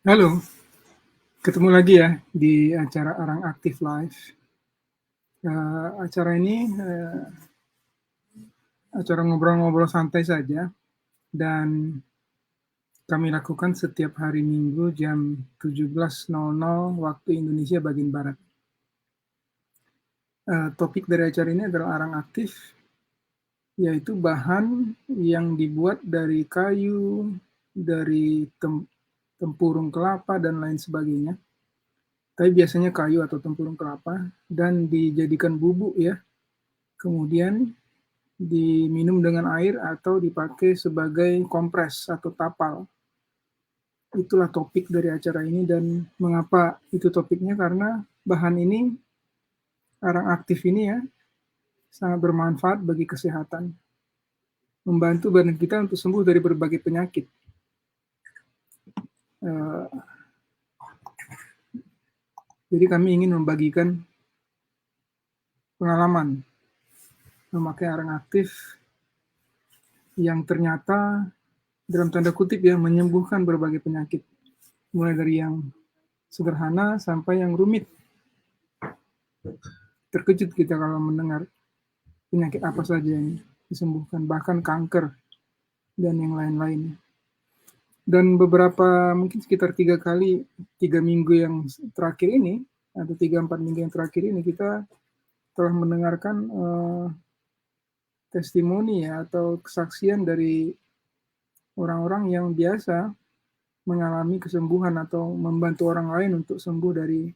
Halo, ketemu lagi ya di acara Arang Aktif Live. Acara ini acara ngobrol-ngobrol santai saja dan kami lakukan setiap hari Minggu jam 17.00 waktu Indonesia bagian Barat. Topik dari acara ini adalah Arang Aktif, yaitu bahan yang dibuat dari kayu, dari tempurung kelapa, dan lain sebagainya. Tapi biasanya kayu atau tempurung kelapa, dan dijadikan bubuk ya. Kemudian diminum dengan air atau dipakai sebagai kompres atau tapal. Itulah topik dari acara ini, dan mengapa itu topiknya, karena bahan ini, arang aktif ini ya, sangat bermanfaat bagi kesehatan. Membantu badan kita untuk sembuh dari berbagai penyakit. Jadi kami ingin membagikan pengalaman memakai arang aktif yang ternyata dalam tanda kutip ya menyembuhkan berbagai penyakit, mulai dari yang sederhana sampai yang rumit. Terkejut kita kalau mendengar penyakit apa saja yang disembuhkan, bahkan kanker dan yang lain-lain. Dan beberapa, mungkin sekitar 3 minggu yang terakhir ini, atau 3-4 minggu yang terakhir ini, kita telah mendengarkan testimoni ya, atau kesaksian dari orang-orang yang biasa mengalami kesembuhan atau membantu orang lain untuk sembuh dari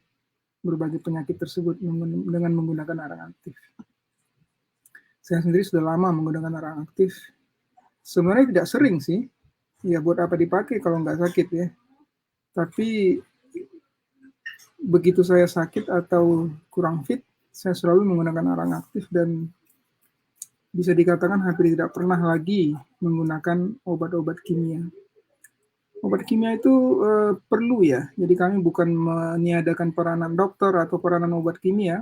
berbagai penyakit tersebut dengan menggunakan arang aktif. Saya sendiri sudah lama menggunakan arang aktif. Sebenarnya tidak sering sih, ya buat apa dipakai kalau nggak sakit ya. Tapi begitu saya sakit atau kurang fit, saya selalu menggunakan arang aktif, dan bisa dikatakan hampir tidak pernah lagi menggunakan obat-obat kimia. Obat kimia itu perlu ya, jadi kami bukan meniadakan peranan dokter atau peranan obat kimia,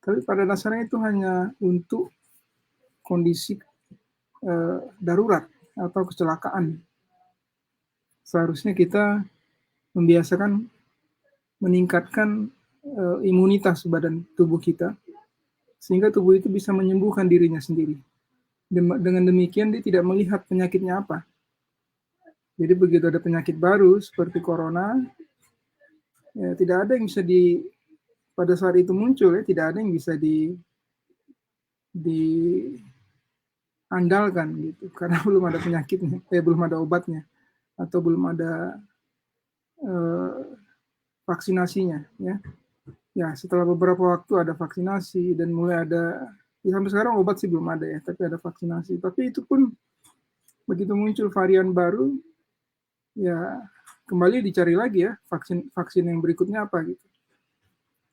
tapi pada dasarnya itu hanya untuk kondisi darurat atau kecelakaan. Seharusnya kita membiasakan meningkatkan imunitas badan tubuh kita, sehingga tubuh itu bisa menyembuhkan dirinya sendiri. Dengan demikian dia tidak melihat penyakitnya apa. Jadi begitu ada penyakit baru seperti corona, ya, tidak ada yang bisa pada saat itu muncul ya, tidak ada yang bisa diandalkan gitu, karena belum ada penyakitnya, belum ada obatnya, atau belum ada vaksinasinya ya. Ya, setelah beberapa waktu ada vaksinasi dan mulai ada, ya sampai sekarang obat sih belum ada ya, tapi ada vaksinasi. Tapi itu pun begitu muncul varian baru, ya kembali dicari lagi ya vaksin yang berikutnya apa gitu.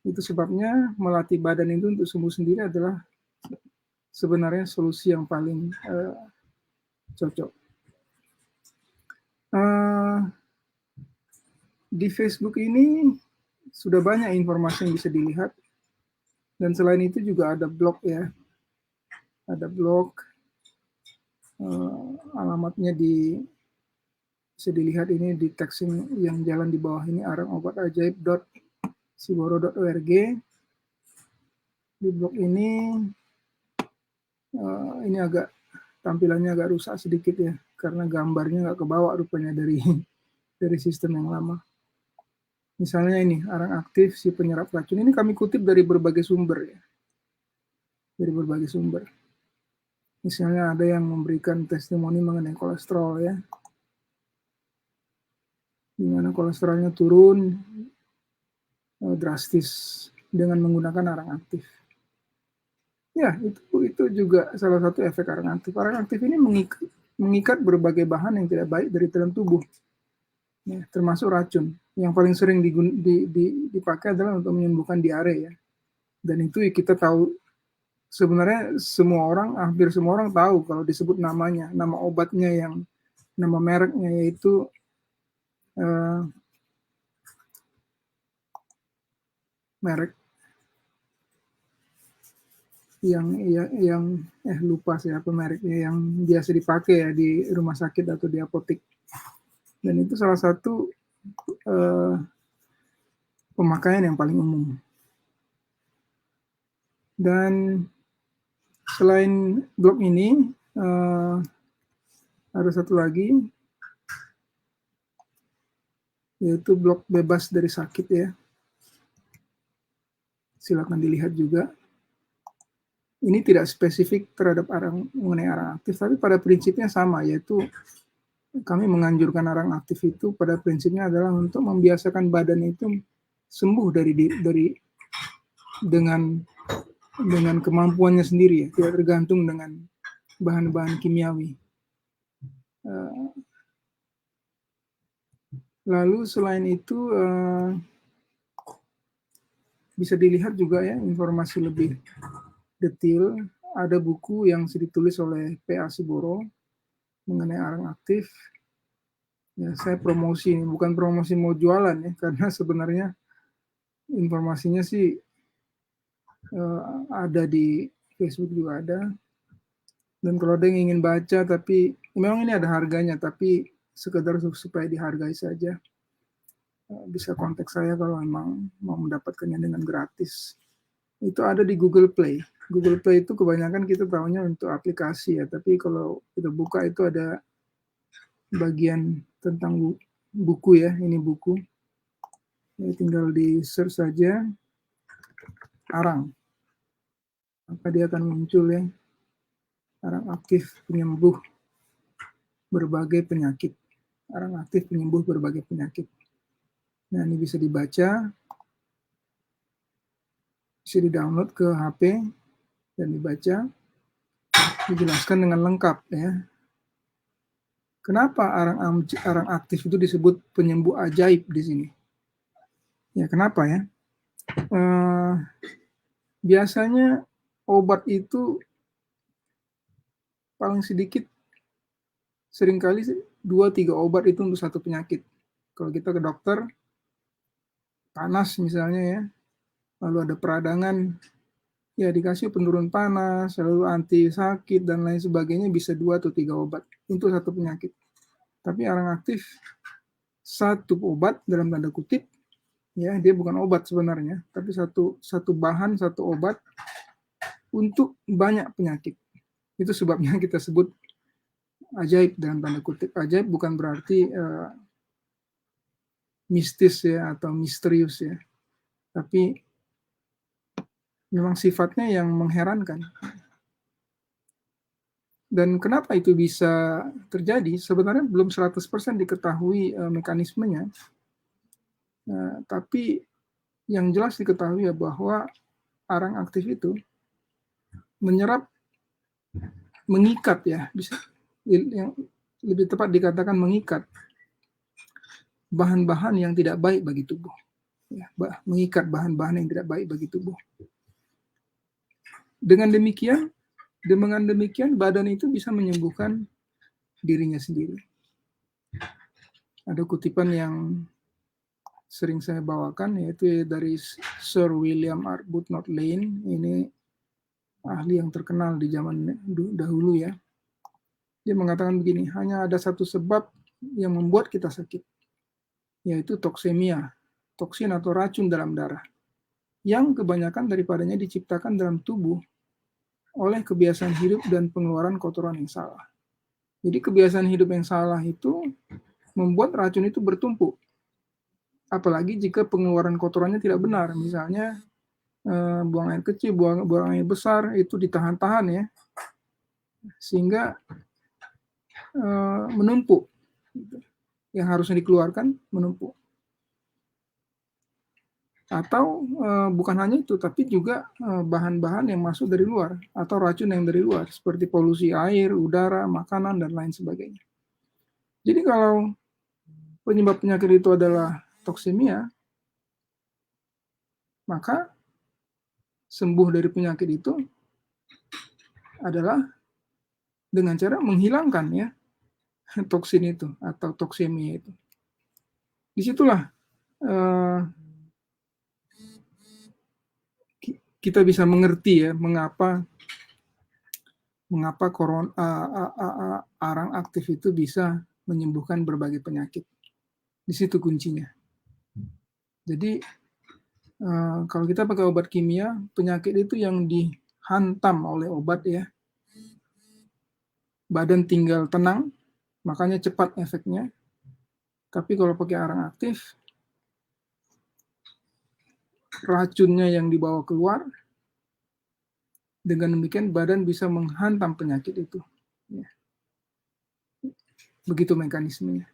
Itu sebabnya melatih badan itu untuk sembuh sendiri adalah sebenarnya solusi yang paling cocok. Di Facebook ini sudah banyak informasi yang bisa dilihat, dan selain itu juga ada blog ya, ada blog, alamatnya bisa dilihat ini di teks yang jalan di bawah ini, arangobatajaib.siboro.org. Di blog ini agak tampilannya agak rusak sedikit ya, karena gambarnya nggak kebawa rupanya dari sistem yang lama. Misalnya ini, arang aktif si penyerap racun. Ini kami kutip dari berbagai sumber ya. Dari berbagai sumber. Misalnya ada yang memberikan testimoni mengenai kolesterol ya. Di mana kolesterolnya turun drastis dengan menggunakan arang aktif. Ya, itu juga salah satu efek arang aktif. Arang aktif ini mengikat berbagai bahan yang tidak baik dari dalam tubuh. Ya, termasuk racun. Yang paling sering dipakai adalah untuk menyembuhkan diare ya. Dan itu kita tahu, sebenarnya hampir semua orang tahu kalau disebut namanya, nama obatnya, yang nama mereknya, yaitu merek yang lupa saya apa mereknya, yang biasa dipakai ya di rumah sakit atau di apotek. Dan itu salah satu pemakaian yang paling umum. Dan selain blok ini, ada satu lagi, yaitu blok bebas dari sakit ya. Silakan dilihat juga. Ini tidak spesifik terhadap mengenai arang aktif, tapi pada prinsipnya sama, yaitu kami menganjurkan arang aktif itu pada prinsipnya adalah untuk membiasakan badan itu sembuh dengan kemampuannya sendiri ya, tidak tergantung dengan bahan-bahan kimiawi. Lalu selain itu bisa dilihat juga ya informasi lebih detail. Ada buku yang ditulis oleh P.A. Siboro mengenai arang aktif. Ya, saya promosi, bukan promosi mau jualan ya, karena sebenarnya informasinya sih ada di Facebook juga ada. Dan kalau ada yang ingin baca, tapi memang ini ada harganya, tapi sekedar supaya dihargai saja. Bisa kontak saya kalau memang mau mendapatkannya dengan gratis. Itu ada di Google Play. Google Play itu kebanyakan kita tahunya untuk aplikasi ya, tapi kalau kita buka itu ada bagian tentang buku ya, ini buku. Ya, tinggal di search saja arang. Maka dia akan muncul ya, arang aktif penyembuh berbagai penyakit. Arang aktif penyembuh berbagai penyakit. Nah, ini bisa dibaca, bisa di-download ke HP dan dibaca, dijelaskan dengan lengkap ya. Kenapa arang aktif itu disebut penyembuh ajaib di sini? Ya, kenapa ya? Biasanya obat itu paling sedikit seringkali 2-3 obat itu untuk satu penyakit. Kalau kita ke dokter, panas misalnya ya, lalu ada peradangan, ya dikasih penurun panas, lalu anti sakit dan lain sebagainya, bisa 2 atau 3 obat untuk satu penyakit. Tapi arang aktif satu obat dalam tanda kutip, ya dia bukan obat sebenarnya, tapi satu bahan, satu obat untuk banyak penyakit. Itu sebabnya kita sebut ajaib dalam tanda kutip. Ajaib bukan berarti mistis ya atau misterius ya, tapi memang sifatnya yang mengherankan. Dan kenapa itu bisa terjadi? Sebenarnya belum 100% diketahui mekanismenya. Tapi yang jelas diketahui ya bahwa arang aktif itu menyerap, mengikat ya, bisa yang lebih tepat dikatakan mengikat bahan-bahan yang tidak baik bagi tubuh. Ya, mengikat bahan-bahan yang tidak baik bagi tubuh. Dengan demikian badan itu bisa menyembuhkan dirinya sendiri. Ada kutipan yang sering saya bawakan, yaitu dari Sir William Arbuthnot Lane. Ini ahli yang terkenal di zaman dahulu ya. Dia mengatakan begini, hanya ada satu sebab yang membuat kita sakit, yaitu toksemia, toksin atau racun dalam darah, yang kebanyakan daripadanya diciptakan dalam tubuh oleh kebiasaan hidup dan pengeluaran kotoran yang salah. Jadi kebiasaan hidup yang salah itu membuat racun itu bertumpuk. Apalagi jika pengeluaran kotorannya tidak benar, misalnya buang air kecil, buang air besar itu ditahan-tahan ya, sehingga menumpuk. Yang harusnya dikeluarkan menumpuk. Atau bukan hanya itu, tapi juga bahan-bahan yang masuk dari luar atau racun yang dari luar, seperti polusi air, udara, makanan, dan lain sebagainya. Jadi kalau penyebab penyakit itu adalah toksemia, maka sembuh dari penyakit itu adalah dengan cara menghilangkan ya toksin itu atau toksemia itu. Disitulah kita bisa mengerti ya mengapa arang aktif itu bisa menyembuhkan berbagai penyakit. Di situ kuncinya. Jadi kalau kita pakai obat kimia, penyakit itu yang dihantam oleh obat ya, badan tinggal tenang, makanya cepat efeknya. Tapi kalau pakai arang aktif, racunnya yang dibawa keluar, dengan demikian badan bisa menghantam penyakit itu. Ya. Begitu mekanismenya.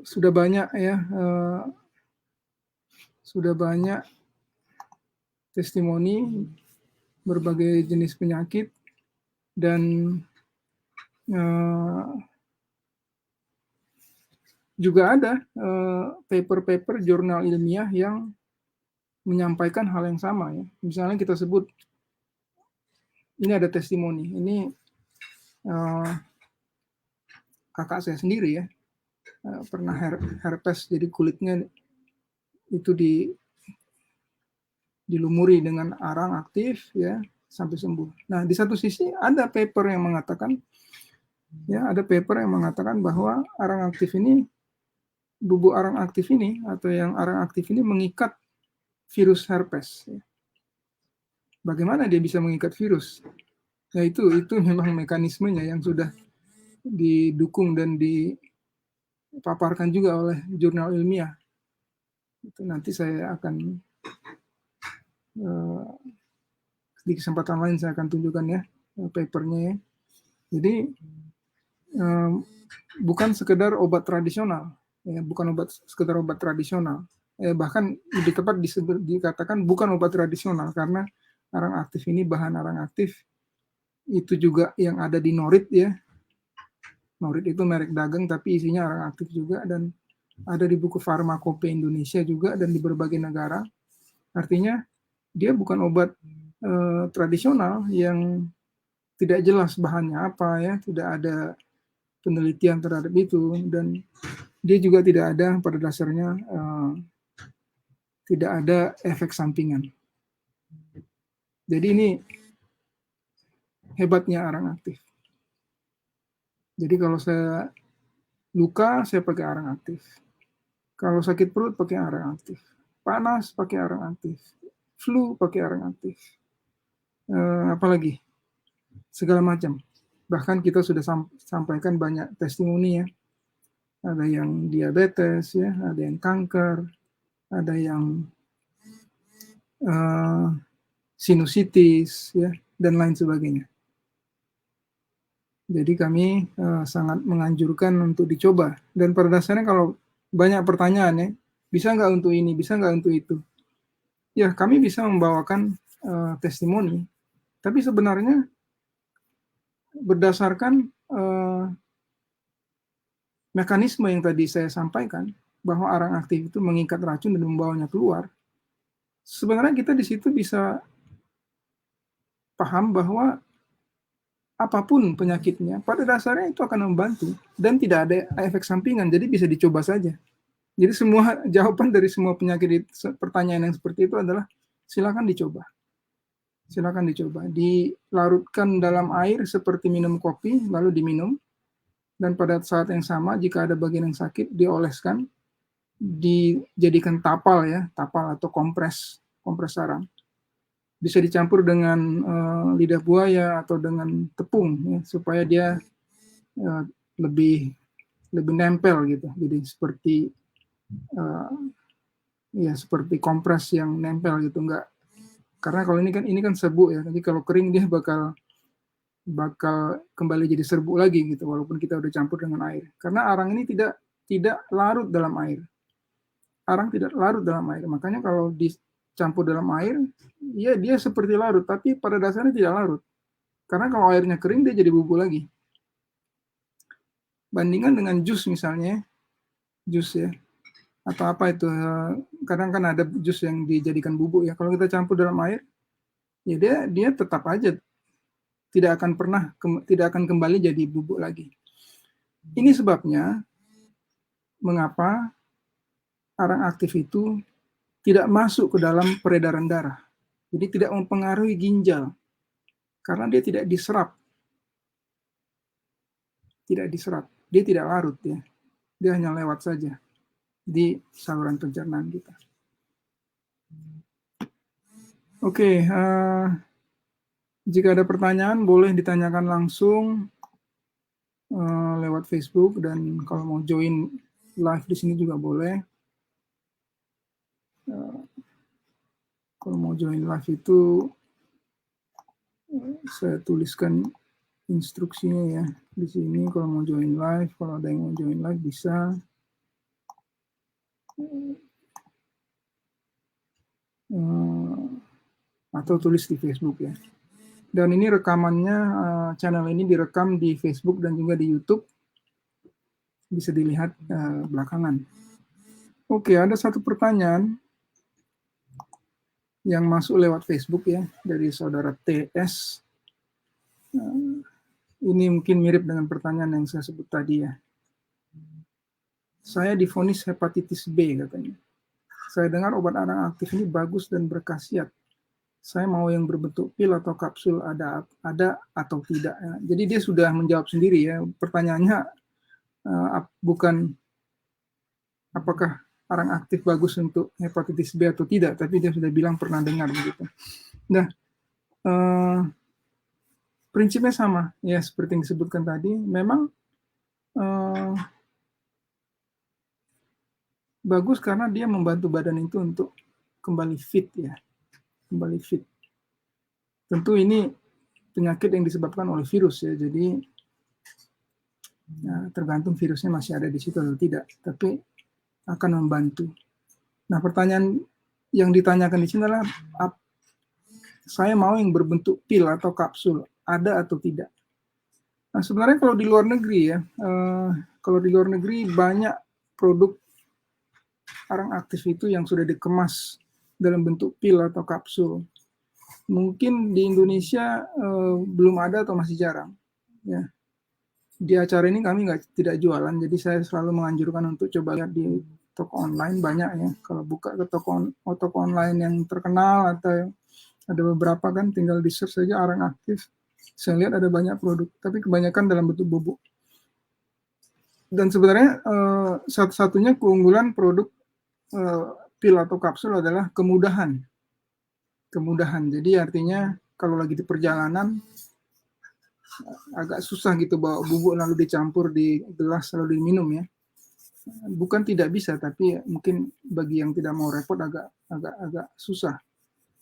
Sudah banyak ya, sudah banyak testimoni berbagai jenis penyakit dan juga ada paper-paper jurnal ilmiah yang menyampaikan hal yang sama ya. Misalnya kita sebut ini ada testimoni, ini kakak saya sendiri ya, pernah herpes, jadi kulitnya itu dilumuri dengan arang aktif ya sampai sembuh. Nah, di satu sisi ada paper yang mengatakan ya, ada paper yang mengatakan bahwa arang aktif ini, bubuk arang aktif ini atau yang arang aktif ini mengikat virus herpes. Ya. Bagaimana dia bisa mengikat virus? Ya itu memang mekanismenya yang sudah didukung dan dipaparkan juga oleh jurnal ilmiah. Itu nanti saya akan di kesempatan lain saya akan tunjukkan ya papernya ya. Jadi bukan sekedar obat tradisional, ya, bukan sekedar obat tradisional. Bahkan lebih tepat dikatakan bukan obat tradisional karena arang aktif ini, bahan arang aktif itu juga yang ada di Norit ya. Norit itu merek dagang tapi isinya arang aktif juga, dan ada di buku Farmakope Indonesia juga dan di berbagai negara. Artinya dia bukan obat tradisional yang tidak jelas bahannya apa ya, tidak ada penelitian terhadap itu, dan dia juga tidak ada pada dasarnya tidak ada efek sampingan. Jadi ini hebatnya arang aktif. Jadi kalau saya luka, saya pakai arang aktif. Kalau sakit perut, pakai arang aktif. Panas, pakai arang aktif. Flu, pakai arang aktif. Apalagi? Segala macam. Bahkan kita sudah sampaikan banyak testimoni ya. Ada yang diabetes, ya, ada yang kanker, ada yang sinusitis, ya, dan lain sebagainya. Jadi kami sangat menganjurkan untuk dicoba. Dan pada dasarnya kalau banyak pertanyaan ya, bisa nggak untuk ini, bisa nggak untuk itu. Ya, kami bisa membawakan testimoni. Tapi sebenarnya berdasarkan mekanisme yang tadi saya sampaikan, bahwa arang aktif itu mengikat racun dan membawanya keluar, sebenarnya kita di situ bisa paham bahwa apapun penyakitnya, pada dasarnya itu akan membantu dan tidak ada efek sampingan, jadi bisa dicoba saja. Jadi semua jawaban dari semua penyakit pertanyaan yang seperti itu adalah silakan dicoba. Silakan dicoba. Dilarutkan dalam air seperti minum kopi, lalu diminum. Dan pada saat yang sama, jika ada bagian yang sakit, dioleskan, dijadikan tapal ya, tapal atau kompres sarang. Bisa dicampur dengan lidah buaya atau dengan tepung ya, supaya dia lebih nempel gitu. Jadi seperti ya seperti kompres yang nempel gitu, enggak. Karena kalau ini kan serbuk ya, nanti kalau kering dia bakal kembali jadi serbuk lagi gitu, walaupun kita udah campur dengan air. Karena arang ini tidak larut dalam air. Arang tidak larut dalam air. Makanya kalau dicampur dalam air, ya dia seperti larut, tapi pada dasarnya tidak larut. Karena kalau airnya kering, dia jadi bubuk lagi. Bandingkan dengan jus misalnya, jus ya, atau apa itu, kadang kan ada jus yang dijadikan bubuk ya. Kalau kita campur dalam air, ya dia tetap aja tidak akan kembali jadi bubuk lagi. Ini sebabnya mengapa arang aktif itu tidak masuk ke dalam peredaran darah. Jadi tidak mempengaruhi ginjal karena dia tidak diserap. Tidak diserap. dia tidak larut ya, dia hanya lewat saja di saluran pencernaan kita. Oke, jika ada pertanyaan boleh ditanyakan langsung lewat Facebook, dan kalau mau join live di sini juga boleh. Kalau mau join live itu saya tuliskan instruksinya ya di sini. Kalau mau join live, kalau ada yang mau join live bisa. Atau tulis di Facebook ya. Dan ini rekamannya, channel ini direkam di Facebook dan juga di YouTube. Bisa dilihat belakangan. Oke, ada satu pertanyaan yang masuk lewat Facebook ya, dari saudara TS. Ini mungkin mirip dengan pertanyaan yang saya sebut tadi ya. Saya divonis hepatitis B katanya. Saya dengar obat arang aktif ini bagus dan berkhasiat. Saya mau yang berbentuk pil atau kapsul, ada atau tidak. Jadi dia sudah menjawab sendiri ya. Pertanyaannya bukan apakah arang aktif bagus untuk hepatitis B atau tidak, tapi dia sudah bilang pernah dengar begitu. Nah, prinsipnya sama ya seperti yang disebutkan tadi. Memang bagus karena dia membantu badan itu untuk kembali fit ya, kembali fit. Tentu ini penyakit yang disebabkan oleh virus ya, jadi tergantung virusnya masih ada di situ atau tidak, tapi akan membantu. Nah, pertanyaan yang ditanyakan di sini adalah saya mau yang berbentuk pil atau kapsul, ada atau tidak? Nah, sebenarnya kalau di luar negeri ya, kalau di luar negeri banyak produk arang aktif itu yang sudah dikemas dalam bentuk pil atau kapsul. Mungkin di Indonesia belum ada atau masih jarang. Ya. Di acara ini kami tidak jualan, jadi saya selalu menganjurkan untuk coba lihat di toko online, banyak ya. Kalau buka ke toko online yang terkenal atau ada beberapa kan, tinggal di search saja arang aktif. Saya lihat ada banyak produk, tapi kebanyakan dalam bentuk bubuk. Dan sebenarnya satu-satunya keunggulan produk pil atau kapsul adalah kemudahan. Jadi artinya kalau lagi di perjalanan agak susah gitu bawa bubuk lalu dicampur di gelas lalu diminum ya. Bukan tidak bisa, tapi mungkin bagi yang tidak mau repot agak susah.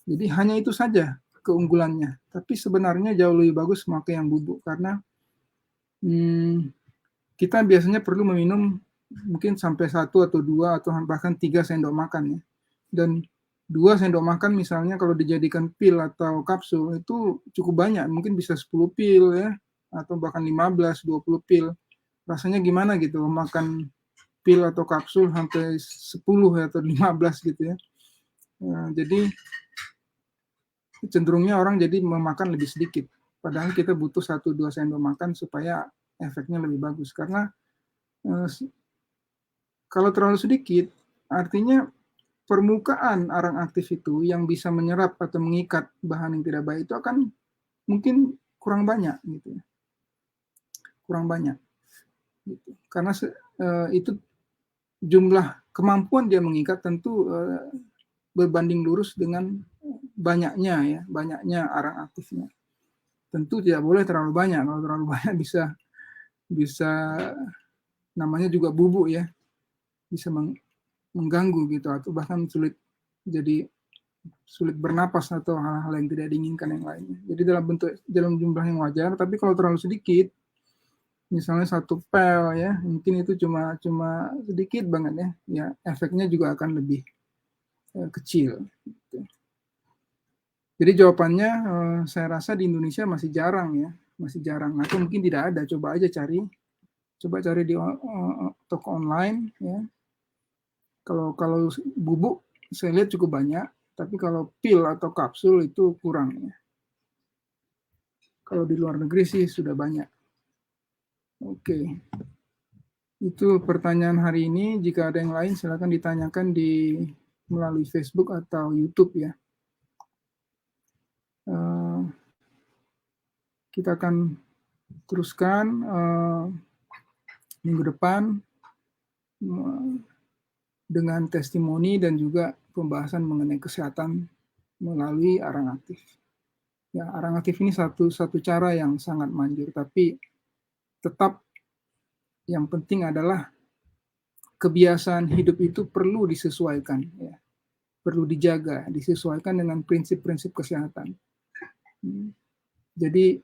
Jadi hanya itu saja keunggulannya. Tapi sebenarnya jauh lebih bagus memakai yang bubuk karena kita biasanya perlu meminum mungkin sampai 1 atau 2 atau bahkan 3 sendok makan ya. Dan 2 sendok makan misalnya kalau dijadikan pil atau kapsul itu cukup banyak, mungkin bisa 10 pil ya, atau bahkan 15, 20 pil. Rasanya gimana gitu makan pil atau kapsul sampai 10 atau 15 gitu ya. Jadi cenderungnya orang jadi memakan lebih sedikit. Padahal kita butuh 1-2 sendok makan supaya efeknya lebih bagus. Karena kalau terlalu sedikit, artinya permukaan arang aktif itu yang bisa menyerap atau mengikat bahan yang tidak baik itu akan mungkin kurang banyak gitu ya. Kurang banyak. Gitu. Karena itu jumlah kemampuan dia mengikat tentu berbanding lurus dengan banyaknya arang aktifnya. Tentu tidak boleh terlalu banyak. Kalau terlalu banyak bisa namanya juga bubuk ya. Bisa mengganggu gitu atau bahkan sulit bernapas atau hal-hal yang tidak diinginkan yang lainnya. Jadi dalam jumlah yang wajar, tapi kalau terlalu sedikit, misalnya 1 pel ya, mungkin itu cuma sedikit banget ya efeknya juga akan lebih kecil. Gitu. Jadi jawabannya saya rasa di Indonesia masih jarang ya, atau mungkin tidak ada. Coba cari di toko online ya. Kalau bubuk saya lihat cukup banyak, tapi kalau pil atau kapsul itu kurang ya. Kalau di luar negeri sih sudah banyak. Oke. Itu pertanyaan hari ini. Jika ada yang lain silakan ditanyakan melalui Facebook atau YouTube ya. Kita akan teruskan. minggu depan dengan testimoni dan juga pembahasan mengenai kesehatan melalui arang aktif. Ya, arang aktif ini satu cara yang sangat manjur, tapi tetap yang penting adalah kebiasaan hidup itu perlu disesuaikan, ya, perlu dijaga, disesuaikan dengan prinsip-prinsip kesehatan. Jadi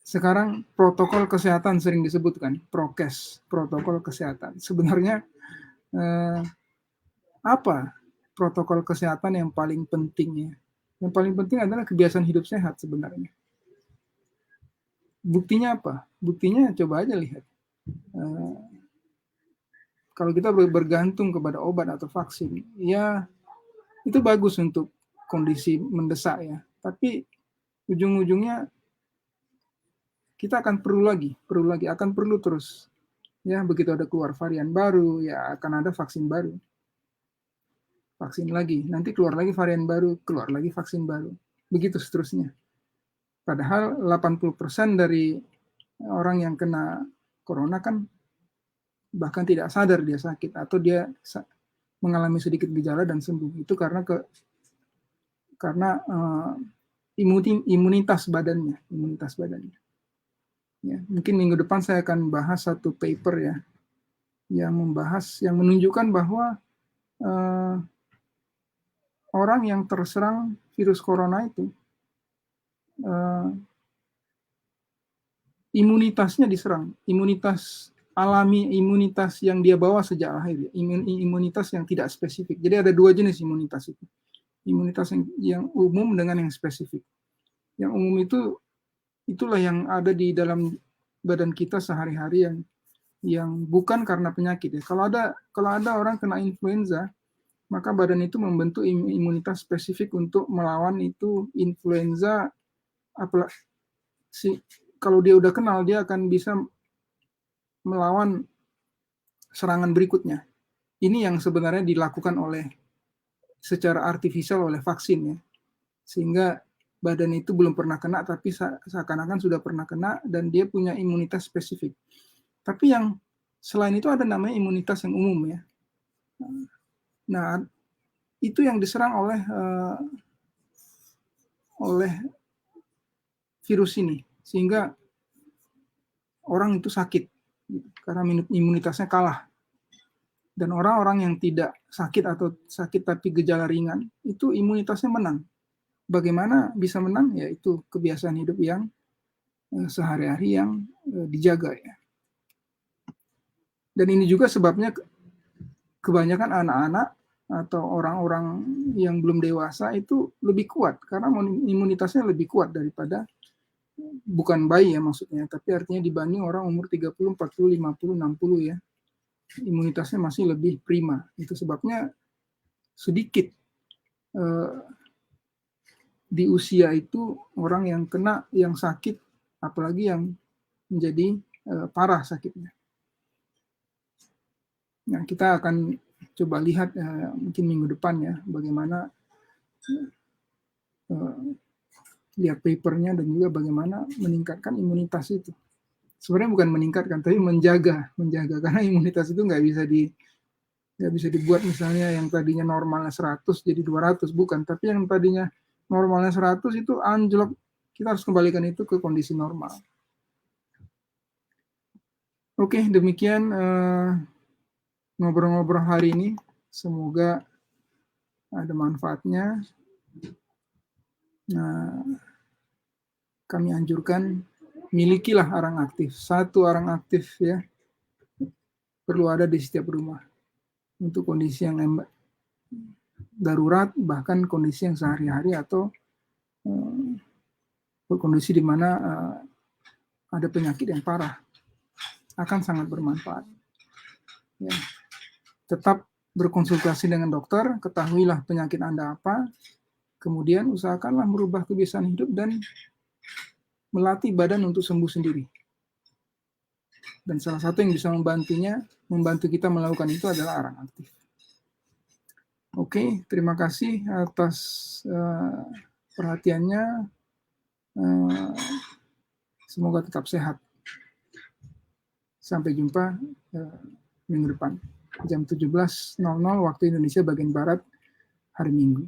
sekarang protokol kesehatan sering disebutkan, prokes, protokol kesehatan. Sebenarnya apa protokol kesehatan yang paling penting, ya? Yang paling penting adalah kebiasaan hidup sehat sebenarnya. Buktinya apa? Buktinya coba aja lihat. Kalau kita bergantung kepada obat atau vaksin, ya itu bagus untuk kondisi mendesak, ya. Tapi ujung-ujungnya kita akan perlu terus. Ya, begitu ada keluar varian baru, ya akan ada vaksin baru. Vaksin lagi, nanti keluar lagi varian baru, keluar lagi vaksin baru. Begitu seterusnya. Padahal 80% dari orang yang kena corona kan bahkan tidak sadar dia sakit atau dia mengalami sedikit gejala dan sembuh. Itu karena imunitas badannya. Ya, mungkin minggu depan saya akan bahas satu paper, ya, yang menunjukkan bahwa orang yang terserang virus corona itu imunitasnya diserang, imunitas alami, imunitas yang dia bawa sejak lahir, imunitas yang tidak spesifik. Jadi ada dua jenis imunitas itu, imunitas yang umum dengan yang spesifik. Yang umum itulah yang ada di dalam badan kita sehari-hari yang bukan karena penyakit, ya. Kalau ada orang kena influenza, maka badan itu membentuk imunitas spesifik untuk melawan itu influenza. Kalau dia udah kenal, dia akan bisa melawan serangan berikutnya. Ini yang sebenarnya dilakukan secara artifisial oleh vaksin, ya. Sehingga badan itu belum pernah kena, tapi seakan-akan sudah pernah kena dan dia punya imunitas spesifik. Tapi yang selain itu ada namanya imunitas yang umum, ya. Nah, itu yang diserang oleh virus ini, sehingga orang itu sakit karena imunitasnya kalah. Dan orang-orang yang tidak sakit atau sakit tapi gejala ringan, itu imunitasnya menang. Bagaimana bisa menang? Ya itu kebiasaan hidup yang sehari-hari yang dijaga, ya. Dan ini juga sebabnya kebanyakan anak-anak atau orang-orang yang belum dewasa itu lebih kuat karena imunitasnya lebih kuat daripada, bukan bayi, ya, maksudnya, tapi artinya dibanding orang umur 30, 40, 50, 60, ya. Imunitasnya masih lebih prima. Itu sebabnya sedikit di usia itu orang yang kena, yang sakit, apalagi yang menjadi parah sakitnya. Nah, kita akan coba lihat mungkin minggu depan, ya, bagaimana lihat papernya dan juga bagaimana meningkatkan imunitas itu. Sebenarnya bukan meningkatkan, tapi menjaga karena imunitas itu nggak bisa dibuat misalnya yang tadinya normalnya 100 jadi 200, bukan, tapi yang tadinya normalnya 100 itu anjlok, kita harus kembalikan itu ke kondisi normal. Oke, demikian ngobrol-ngobrol hari ini, semoga ada manfaatnya. Nah, kami anjurkan milikilah arang aktif, satu arang aktif, ya, perlu ada di setiap rumah untuk kondisi yang darurat, bahkan kondisi yang sehari-hari atau kondisi di mana ada penyakit yang parah, akan sangat bermanfaat. Ya. Tetap berkonsultasi dengan dokter, ketahuilah penyakit Anda apa, kemudian usahakanlah merubah kebiasaan hidup dan melatih badan untuk sembuh sendiri. Dan salah satu yang bisa membantu kita melakukan itu adalah arang aktif. Oke, terima kasih atas perhatiannya. Semoga tetap sehat. Sampai jumpa minggu depan jam 17.00 waktu Indonesia bagian Barat hari Minggu.